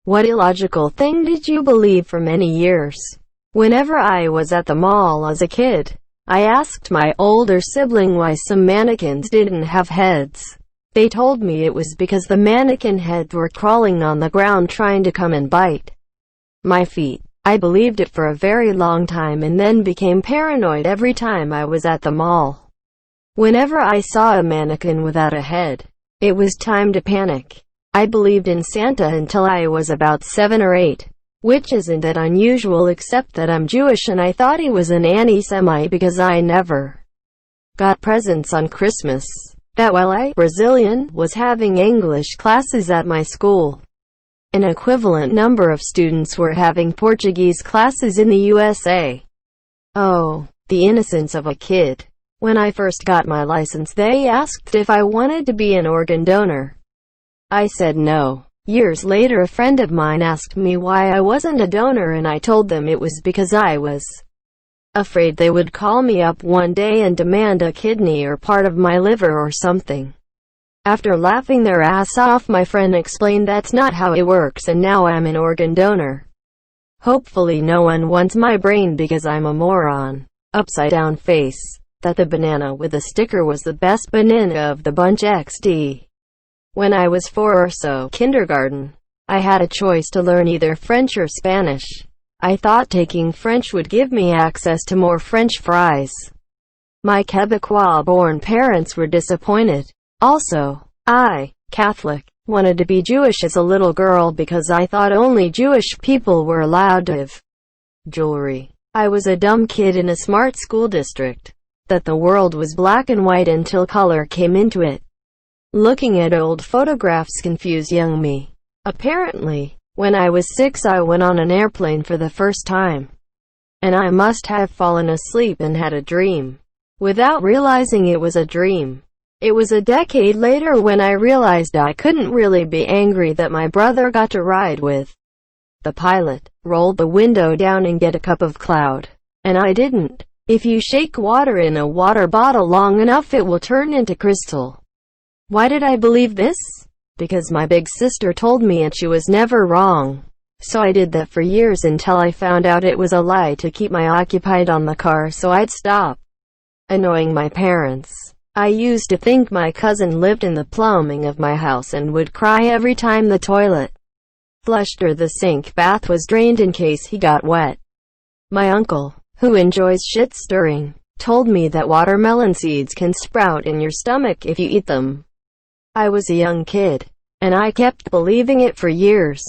What illogical thing did you believe for many years? Whenever I was at the mall as a kid, I asked my older sibling why some mannequins didn't have heads. They told me it was because the mannequin heads were crawling on the ground trying to come and bite my feet. I believed it for a very long time and then became paranoid every time I was at the mall. Whenever I saw a mannequin without a head, it was time to panic. I believed in Santa until I was about 7 or 8, which isn't that unusual except that I'm Jewish and I thought he was an anti-Semite because I never got presents on Christmas. That while I, Brazilian, was having English classes at my school, an equivalent number of students were having Portuguese classes in the USA. Oh, the innocence of a kid. When I first got my license, they asked if I wanted to be an organ donor. I said no. Years later, a friend of mine asked me why I wasn't a donor and I told them it was because I was afraid they would call me up one day and demand a kidney or part of my liver or something. After laughing their ass off, my friend explained that's not how it works and now I'm an organ donor. Hopefully no one wants my brain because I'm a moron. Upside down face. That the banana with a sticker was the best banana of the bunch XD. When I was 4 or so, kindergarten, I had a choice to learn either French or Spanish. I thought taking French would give me access to more French fries. My Quebecois-born parents were disappointed. Also, I, Catholic, wanted to be Jewish as a little girl because I thought only Jewish people were allowed to have jewelry. I was a dumb kid in a smart school district. That the world was black and white until color came into it. Looking at old photographs confused young me. Apparently, when I was 6 I went on an airplane for the first time. And I must have fallen asleep and had a dream. Without realizing it was a dream. It was a decade later when I realized I couldn't really be angry that my brother got to ride with the pilot, rolled the window down and get a cup of cloud. And I didn't. If you shake water in a water bottle long enough it will turn into crystal. Why did I believe this? Because my big sister told me and she was never wrong. So I did that for years until I found out it was a lie to keep me occupied on the car so I'd stop annoying my parents. I used to think my cousin lived in the plumbing of my house and would cry every time the toilet flushed or the sink bath was drained in case he got wet. My uncle, who enjoys shit stirring, told me that watermelon seeds can sprout in your stomach if you eat them. I was a young kid, and I kept believing it for years.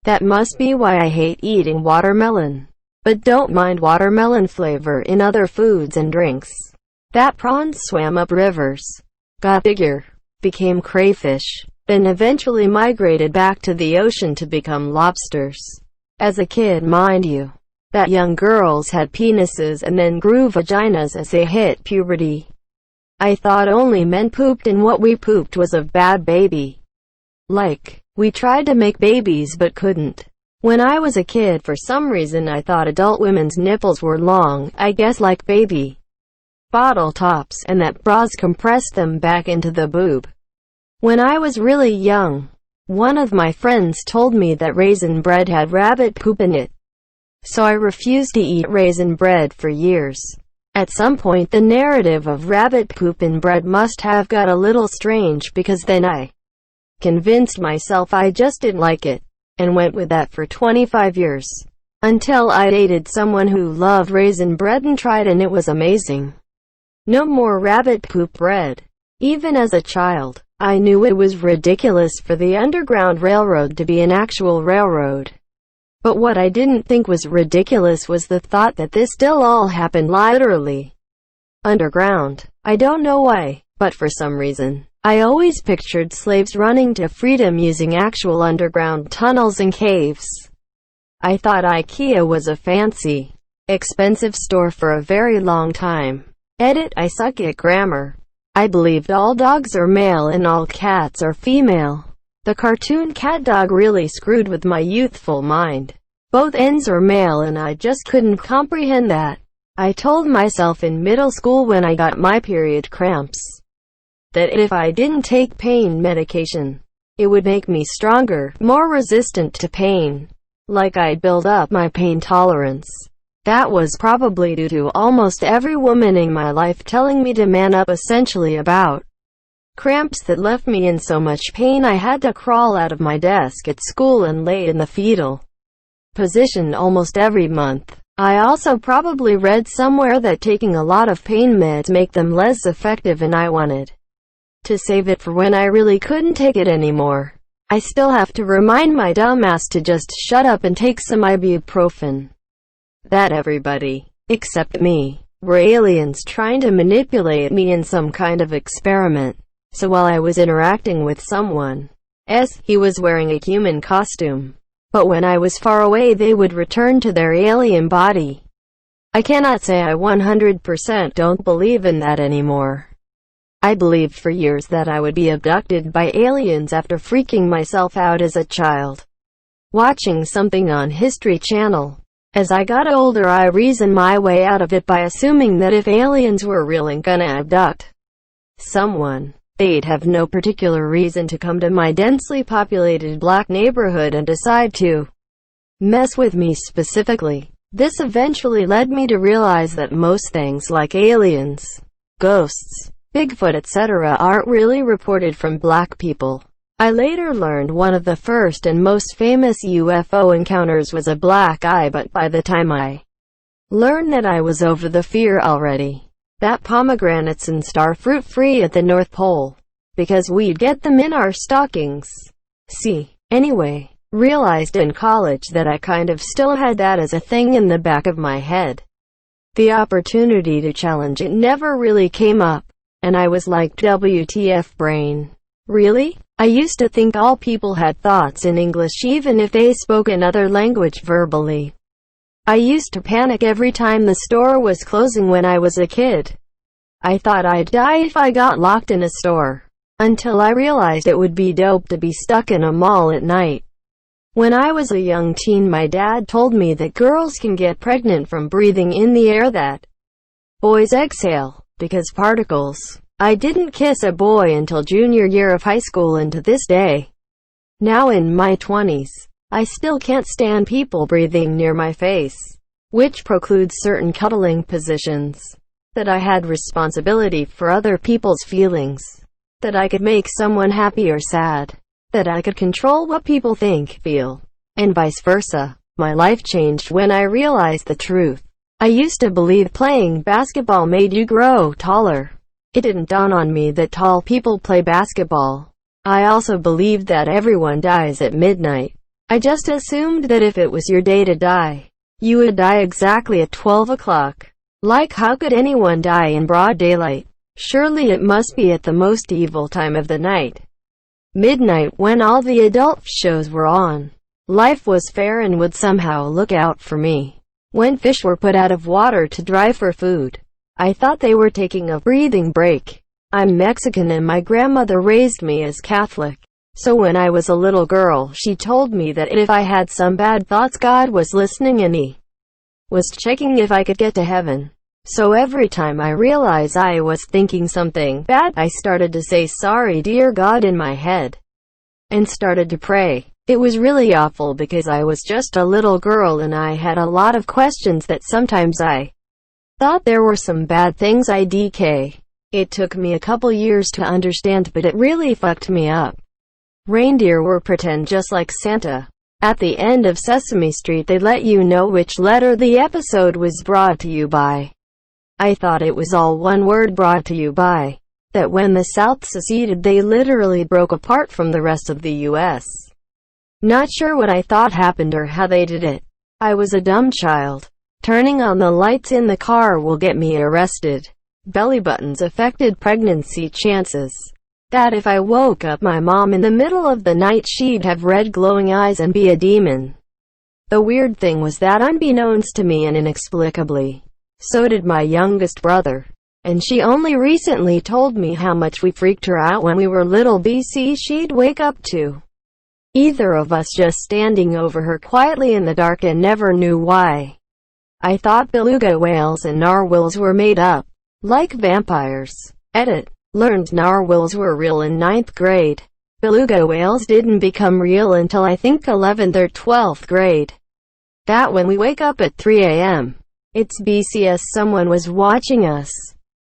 That must be why I hate eating watermelon. But don't mind watermelon flavor in other foods and drinks. That prawns swam up rivers, got bigger, became crayfish, then eventually migrated back to the ocean to become lobsters. As a kid, mind you, that young girls had penises and then grew vaginas as they hit puberty. I thought only men pooped and what we pooped was a bad baby. Like, we tried to make babies but couldn't. When I was a kid, for some reason I thought adult women's nipples were long, I guess like baby bottle tops, and that bras compressed them back into the boob. When I was really young, one of my friends told me that raisin bread had rabbit poop in it. So I refused to eat raisin bread for years. At some point the narrative of rabbit poop in bread must have got a little strange because then I convinced myself I just didn't like it, and went with that for 25 years. Until I dated someone who loved raisin bread and tried and it was amazing. No more rabbit poop bread. Even as a child, I knew it was ridiculous for the Underground Railroad to be an actual railroad. But what I didn't think was ridiculous was the thought that this still all happened literally underground. I don't know why, but for some reason, I always pictured slaves running to freedom using actual underground tunnels and caves. I thought IKEA was a fancy, expensive store for a very long time. Edit, I suck at grammar. I believed all dogs are male and all cats are female. The cartoon cat dog really screwed with my youthful mind. Both ends are male and I just couldn't comprehend that. I told myself in middle school when I got my period cramps that if I didn't take pain medication, It would make me stronger, more resistant to pain. Like I'd build up my pain tolerance. That was probably due to almost every woman in my life telling me to man up, essentially about cramps that left me in so much pain I had to crawl out of my desk at school and lay in the fetal position almost every month. I also probably read somewhere that taking a lot of pain meds make them less effective, and I wanted to save it for when I really couldn't take it anymore. I still have to remind my dumbass to just shut up and take some ibuprofen. That everybody, except me, were aliens trying to manipulate me in some kind of experiment. So while I was interacting with someone else, he was wearing a human costume. But when I was far away, they would return to their alien body. I cannot say I 100% don't believe in that anymore. I believed for years that I would be abducted by aliens after freaking myself out as a child, watching something on History Channel. As I got older, I reasoned my way out of it by assuming that if aliens were really gonna abduct someone, they'd have no particular reason to come to my densely populated black neighborhood and decide to mess with me specifically. This eventually led me to realize that most things like aliens, ghosts, Bigfoot, etc. aren't really reported from black people. I later learned one of the first and most famous UFO encounters was a black eye, but by the time I learned that, I was over the fear already. That pomegranates and star fruit free at the North Pole, because we'd get them in our stockings. Anyway, realized in college that I kind of still had that as a thing in the back of my head. The opportunity to challenge it never really came up. And I was like, WTF brain. Really? I used to think all people had thoughts in English even if they spoke another language verbally. I used to panic every time the store was closing when I was a kid. I thought I'd die if I got locked in a store. Until I realized it would be dope to be stuck in a mall at night. When I was a young teen, my dad told me that girls can get pregnant from breathing in the air that boys exhale. Because particles. I didn't kiss a boy until junior year of high school, and to this day, now in my 20s, I still can't stand people breathing near my face, which precludes certain cuddling positions. That I had responsibility for other people's feelings. That I could make someone happy or sad. That I could control what people think, feel, and vice versa. My life changed when I realized the truth. I used to believe playing basketball made you grow taller. It didn't dawn on me that tall people play basketball. I also believed that everyone dies at midnight. I just assumed that if it was your day to die, you would die exactly at 12 o'clock. Like, how could anyone die in broad daylight? Surely it must be at the most evil time of the night. Midnight, when all the adult shows were on. Life was fair and would somehow look out for me. When fish were put out of water to dry for food, I thought they were taking a breathing break. I'm Mexican and my grandmother raised me as Catholic. So when I was a little girl, she told me that if I had some bad thoughts, God was listening and He was checking if I could get to heaven. So every time I realized I was thinking something bad, I started to say, "Sorry, dear God," in my head, and started to pray. It was really awful because I was just a little girl and I had a lot of questions that sometimes I thought there were some bad things I dk. It took me a couple years to understand, but it really fucked me up. Reindeer were pretend, just like Santa. At the end of Sesame Street they let you know which letter the episode was brought to you by. I thought it was all one word, brought to you by. That when the South seceded they literally broke apart from the rest of the U.S. Not sure what I thought happened or how they did it. I was a dumb child. Turning on the lights in the car will get me arrested. Belly buttons affected pregnancy chances. That if I woke up my mom in the middle of the night she'd have red glowing eyes and be a demon. The weird thing was that unbeknownst to me and inexplicably, so did my youngest brother. And she only recently told me how much we freaked her out when we were little. She'd wake up to either of us just standing over her quietly in the dark and never knew why. I thought beluga whales and narwhals were made up, like vampires. Edit. Learned narwhals were real in 9th grade. Beluga whales didn't become real until I think 11th or 12th grade. That when we wake up at 3 a.m. It's BCS, someone was watching us.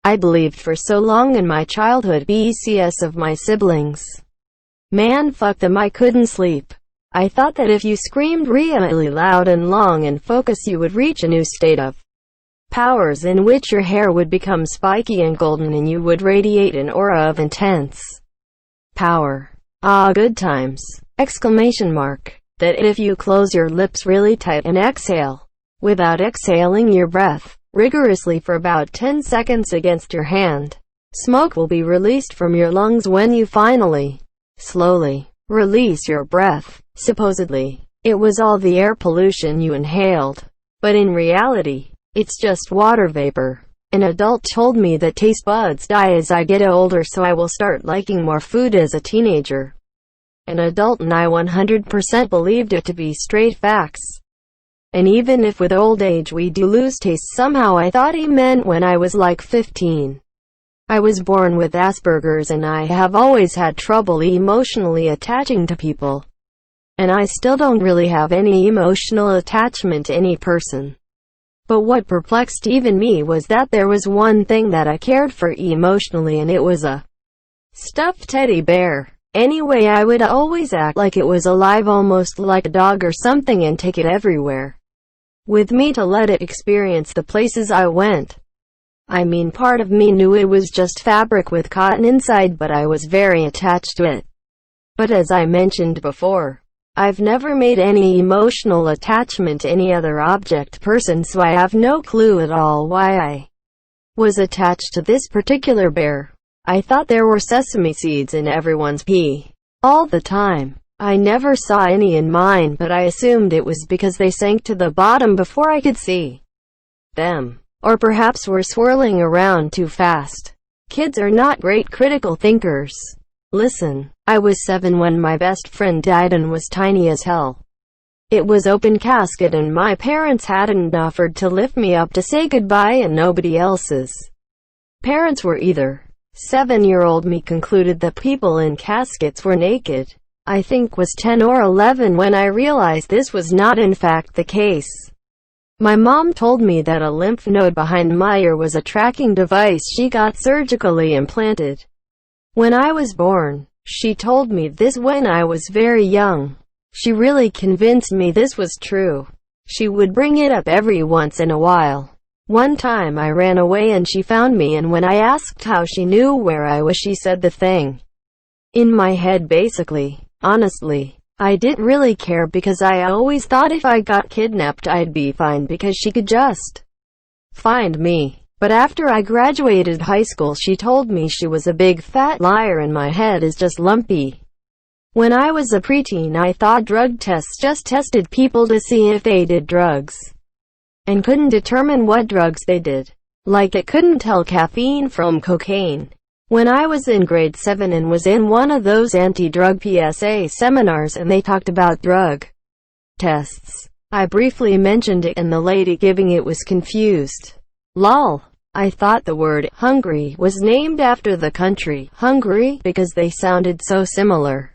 I believed for so long in my childhood BCS of my siblings. Man, fuck them, I couldn't sleep. I thought that if you screamed really loud and long and focus you would reach a new state of powers in which your hair would become spiky and golden and you would radiate an aura of intense power. Ah, good times! Exclamation mark. That if you close your lips really tight and exhale, without exhaling your breath, rigorously for about 10 seconds against your hand, smoke will be released from your lungs when you finally, slowly, release your breath. Supposedly, it was all the air pollution you inhaled. But in reality, it's just water vapor. An adult told me that taste buds die as I get older, so I will start liking more food as a teenager. An adult, and I 100% believed it to be straight facts. And even if with old age we do lose taste somehow, I thought he meant when I was like 15. I was born with Asperger's and I have always had trouble emotionally attaching to people. And I still don't really have any emotional attachment to any person. But what perplexed even me was that there was one thing that I cared for emotionally, and it was a stuffed teddy bear. Anyway, I would always act like it was alive, almost like a dog or something, and take it everywhere with me to let it experience the places I went. I mean, part of me knew it was just fabric with cotton inside, but I was very attached to it. But as I mentioned before, I've never made any emotional attachment to any other object, person, so I have no clue at all why I was attached to this particular bear. I thought there were sesame seeds in everyone's pee all the time. I never saw any in mine, but I assumed it was because they sank to the bottom before I could see them. Or perhaps were swirling around too fast. Kids are not great critical thinkers. Listen, I was 7 when my best friend died and was tiny as hell. It was open casket and my parents hadn't offered to lift me up to say goodbye, and nobody else's parents were either. 7-year-old me concluded that people in caskets were naked. I think was 10 or 11 when I realized this was not in fact the case. My mom told me that a lymph node behind my ear was a tracking device she got surgically implanted when I was born. She told me this when I was very young. She really convinced me this was true. She would bring it up every once in a while. One time I ran away and she found me, and when I asked how she knew where I was, she said the thing in my head basically. Honestly, I didn't really care because I always thought if I got kidnapped I'd be fine because she could just find me. But after I graduated high school, she told me she was a big fat liar and my head is just lumpy. When I was a preteen, I thought drug tests just tested people to see if they did drugs and couldn't determine what drugs they did. Like it couldn't tell caffeine from cocaine. When I was in grade 7 and was in one of those anti-drug PSA seminars and they talked about drug tests, I briefly mentioned it and the lady giving it was confused. Lol. I thought the word hungry was named after the country Hungary because they sounded so similar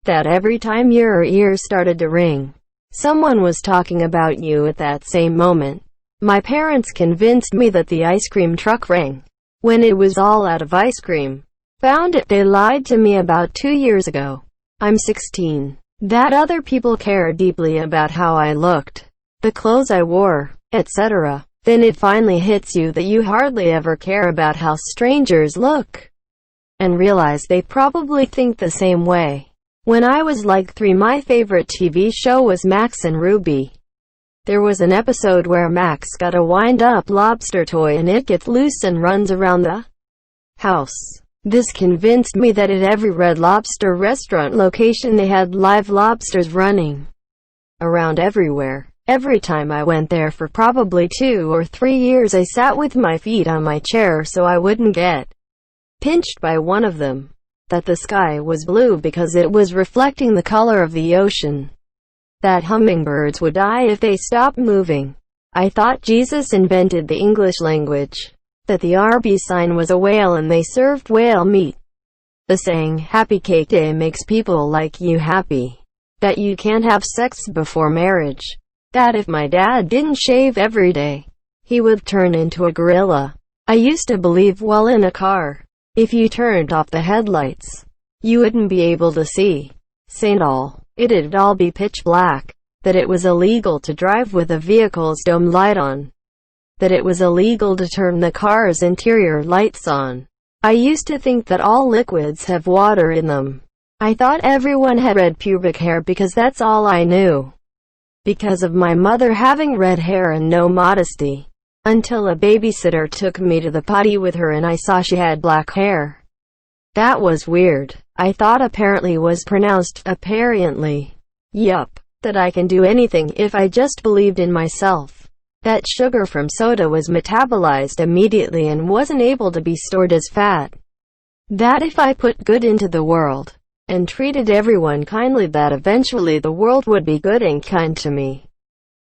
that every time your ears started to ring, someone was talking about you at that same moment. My parents convinced me that the ice cream truck rang when it was all out of ice cream. Found it. They lied to me about 2 years ago. I'm 16. That other people care deeply about how I looked, the clothes I wore, etc. Then it finally hits you that you hardly ever care about how strangers look, and realize they probably think the same way. When I was like 3, my favorite TV show was Max and Ruby. There was an episode where Max got a wind-up lobster toy and it gets loose and runs around the house. This convinced me that at every Red Lobster restaurant location they had live lobsters running around everywhere. Every time I went there for probably 2 or 3 years, I sat with my feet on my chair so I wouldn't get pinched by one of them. That the sky was blue because it was reflecting the color of the ocean. That hummingbirds would die if they stopped moving. I thought Jesus invented the English language. That the Arby's sign was a whale and they served whale meat. The saying, happy cake day, makes people like you happy. That you can't have sex before marriage. That if my dad didn't shave every day, he would turn into a gorilla. I used to believe while in a car, if you turned off the headlights, you wouldn't be able to see. Saint all. It'd all be pitch black. That it was illegal to drive with a vehicle's dome light on. That it was illegal to turn the car's interior lights on. I used to think that all liquids have water in them. I thought everyone had red pubic hair because that's all I knew. Because of my mother having red hair and no modesty. Until a babysitter took me to the potty with her and I saw she had black hair. That was weird. I thought apparently was pronounced apparently. Yup. That I can do anything if I just believed in myself. That sugar from soda was metabolized immediately and wasn't able to be stored as fat. That if I put good into the world, and treated everyone kindly, that eventually the world would be good and kind to me.